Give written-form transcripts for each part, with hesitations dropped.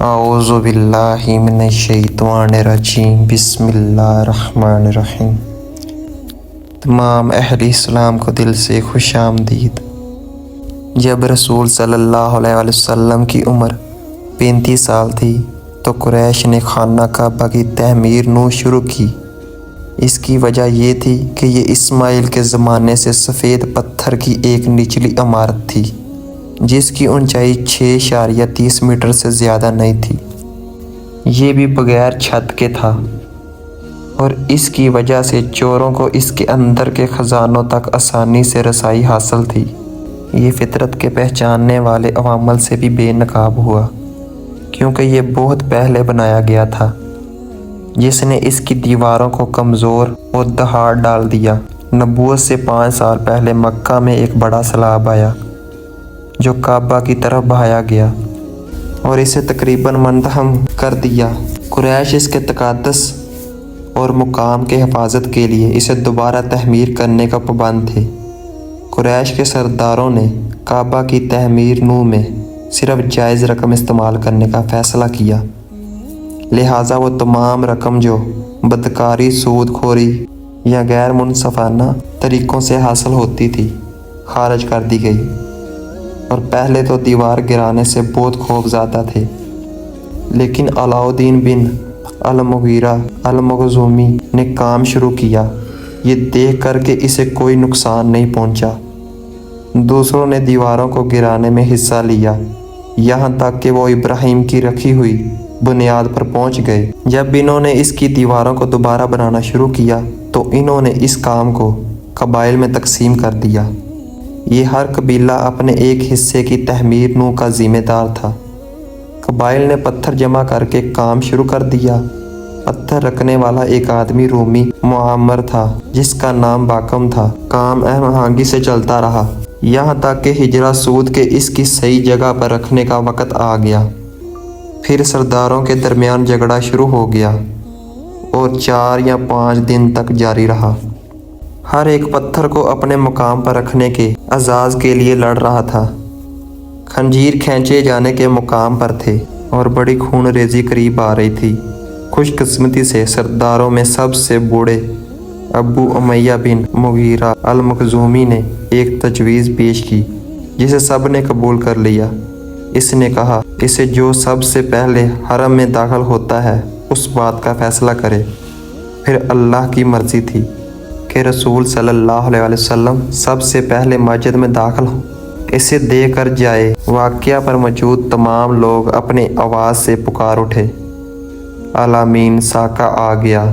اعوذ باللہ من الشیطان الرجیم بسم اللہ الرحمن الرحیم۔ تمام اہل اسلام کو دل سے خوش آمدید۔ جب رسول صلی اللہ علیہ وسلم کی عمر 35 سال تھی تو قریش نے خانہ کعبہ کی تعمیر شروع کی۔ اس کی وجہ یہ تھی کہ یہ اسماعیل کے زمانے سے سفید پتھر کی ایک نچلی عمارت تھی جس کی اونچائی 6.30 میٹر سے زیادہ نہیں تھی۔ یہ بھی بغیر چھت کے تھا اور اس کی وجہ سے چوروں کو اس کے اندر کے خزانوں تک آسانی سے رسائی حاصل تھی۔ یہ فطرت کے پہچاننے والے عوامل سے بھی بے نقاب ہوا کیونکہ یہ بہت پہلے بنایا گیا تھا، جس نے اس کی دیواروں کو کمزور اور دہاڑ ڈال دیا۔ نبوت سے 5 سال پہلے مکہ میں ایک بڑا سیلاب آیا جو کعبہ کی طرف بہایا گیا اور اسے تقریباً منہدم کر دیا۔ قریش اس کے تقدس اور مقام کے حفاظت کے لیے اسے دوبارہ تعمیر کرنے کا پابند تھے۔ قریش کے سرداروں نے کعبہ کی تعمیر میں صرف جائز رقم استعمال کرنے کا فیصلہ کیا، لہٰذا وہ تمام رقم جو بدکاری، سود خوری یا غیر منصفانہ طریقوں سے حاصل ہوتی تھی خارج کر دی گئی، اور پہلے تو دیوار گرانے سے بہت خوفزدہ تھے، لیکن علاؤالدین بن المغیرہ المخزومی نے کام شروع کیا۔ یہ دیکھ کر کہ اسے کوئی نقصان نہیں پہنچا، دوسروں نے دیواروں کو گرانے میں حصہ لیا، یہاں تک کہ وہ ابراہیم کی رکھی ہوئی بنیاد پر پہنچ گئے۔ جب انہوں نے اس کی دیواروں کو دوبارہ بنانا شروع کیا تو انہوں نے اس کام کو قبائل میں تقسیم کر دیا۔ یہ ہر قبیلہ اپنے ایک حصے کی تعمیر کا ذمہ دار تھا۔ قبائل نے پتھر جمع کر کے کام شروع کر دیا۔ پتھر رکھنے والا ایک آدمی رومی معمر تھا جس کا نام باقم تھا۔ کام اہم آہنگی سے چلتا رہا یہاں تک کہ ہجرہ سود کے اس کی صحیح جگہ پر رکھنے کا وقت آ گیا۔ پھر سرداروں کے درمیان جھگڑا شروع ہو گیا اور 4 یا 5 دن تک جاری رہا۔ ہر ایک پتھر کو اپنے مقام پر رکھنے کے اعزاز کے لیے لڑ رہا تھا۔ خنجیر کھینچے جانے کے مقام پر تھے اور بڑی خون ریزی قریب آ رہی تھی۔ خوش قسمتی سے سرداروں میں سب سے بوڑھے ابو امیہ بن مغیرہ المخزومی نے ایک تجویز پیش کی جسے سب نے قبول کر لیا۔ اس نے کہا اسے جو سب سے پہلے حرم میں داخل ہوتا ہے اس بات کا فیصلہ کرے۔ پھر اللہ کی مرضی تھی کہ رسول صلی اللہ علیہ وسلم سب سے پہلے مسجد میں داخل ہو، اسے دیکھ کر جائے۔ واقعہ پر موجود تمام لوگ اپنی آواز سے پکار اٹھے، الامین ساکہ آ گیا،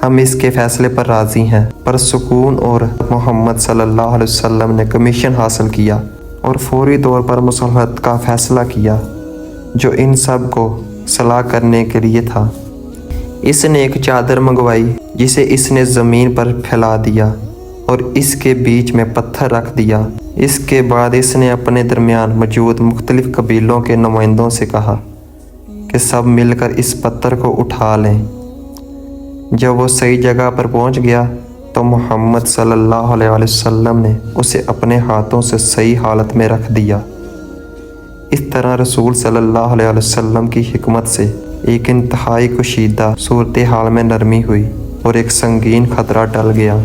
ہم اس کے فیصلے پر راضی ہیں۔ پر سکون اور محمد صلی اللہ علیہ وسلم نے کمیشن حاصل کیا اور فوری طور پر مصالحت کا فیصلہ کیا جو ان سب کو صلاح کرنے کے لیے تھا۔ اس نے ایک چادر منگوائی جسے اس نے زمین پر پھیلا دیا اور اس کے بیچ میں پتھر رکھ دیا۔ اس کے بعد اس نے اپنے درمیان موجود مختلف قبیلوں کے نمائندوں سے کہا کہ سب مل کر اس پتھر کو اٹھا لیں۔ جب وہ صحیح جگہ پر پہنچ گیا تو محمد صلی اللہ علیہ وسلم نے اسے اپنے ہاتھوں سے صحیح حالت میں رکھ دیا۔ اس طرح رسول صلی اللہ علیہ وسلم کی حکمت سے ایک انتہائی کشیدہ صورتحال میں نرمی ہوئی اور ایک سنگین خطرہ ٹل گیا۔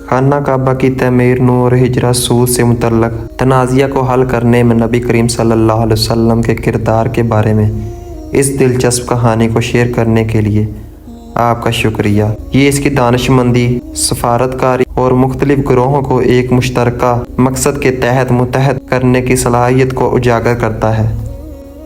خانہ کعبہ کی تعمیر اور ہجرہ سود سے متعلق تنازعہ کو حل کرنے میں نبی کریم صلی اللہ علیہ وسلم کے کردار کے بارے میں اس دلچسپ کہانی کو شیئر کرنے کے لیے آپ کا شکریہ۔ یہ اس کی دانش مندی، سفارتکاری اور مختلف گروہوں کو ایک مشترکہ مقصد کے تحت متحد کرنے کی صلاحیت کو اجاگر کرتا ہے۔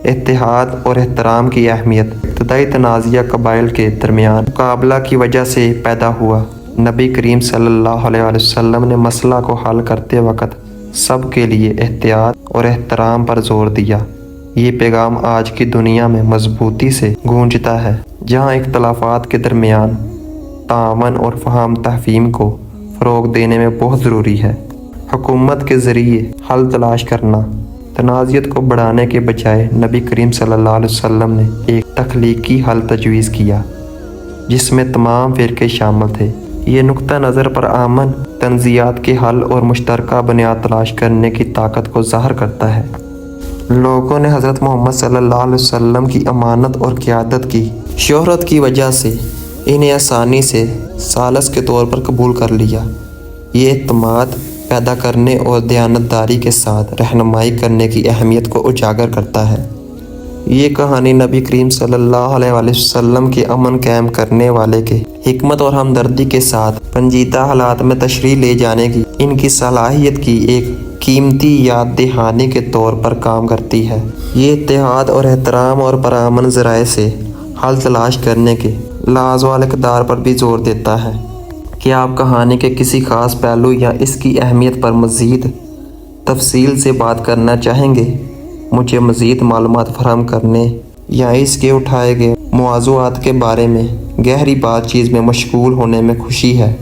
اتحاد اور احترام کی اہمیت۔ ابتدائی تنازعہ قبائل کے درمیان مقابلہ کی وجہ سے پیدا ہوا۔ نبی کریم صلی اللہ علیہ وسلم نے مسئلہ کو حل کرتے وقت سب کے لیے احتیاط اور احترام پر زور دیا۔ یہ پیغام آج کی دنیا میں مضبوطی سے گونجتا ہے جہاں اختلافات کے درمیان تعاون اور فہم تفہیم کو فروغ دینے میں بہت ضروری ہے۔ حکومت کے ذریعے حل تلاش کرنا۔ تنازعات کو بڑھانے کے بجائے نبی کریم صلی اللہ علیہ وسلم نے ایک تخلیقی حل تجویز کیا جس میں تمام فرقے شامل تھے۔ یہ نقطہ نظر پر امن، تنازعات کے حل اور مشترکہ بنیاد تلاش کرنے کی طاقت کو ظاہر کرتا ہے۔ لوگوں نے حضرت محمد صلی اللہ علیہ وسلم کی امانت اور قیادت کی شہرت کی وجہ سے انہیں آسانی سے ثالث کے طور پر قبول کر لیا۔ یہ اعتماد پیدا کرنے اور دیانتداری کے ساتھ رہنمائی کرنے کی اہمیت کو اجاگر کرتا ہے۔ یہ کہانی نبی کریم صلی اللہ علیہ وسلم کے امن قائم کرنے والے کے حکمت اور ہمدردی کے ساتھ پیچیدہ حالات میں تشریح لے جانے کی ان کی صلاحیت کی ایک قیمتی یاد دہانی کے طور پر کام کرتی ہے۔ یہ اتحاد اور احترام اور پرامن ذرائع سے حل تلاش کرنے کے لازم الاقدار پر بھی زور دیتا ہے۔ کیا آپ کہانی کے کسی خاص پہلو یا اس کی اہمیت پر مزید تفصیل سے بات کرنا چاہیں گے؟ مجھے مزید معلومات فراہم کرنے یا اس کے اٹھائے گئے موضوعات کے بارے میں گہری بات چیت میں مشغول ہونے میں خوشی ہے۔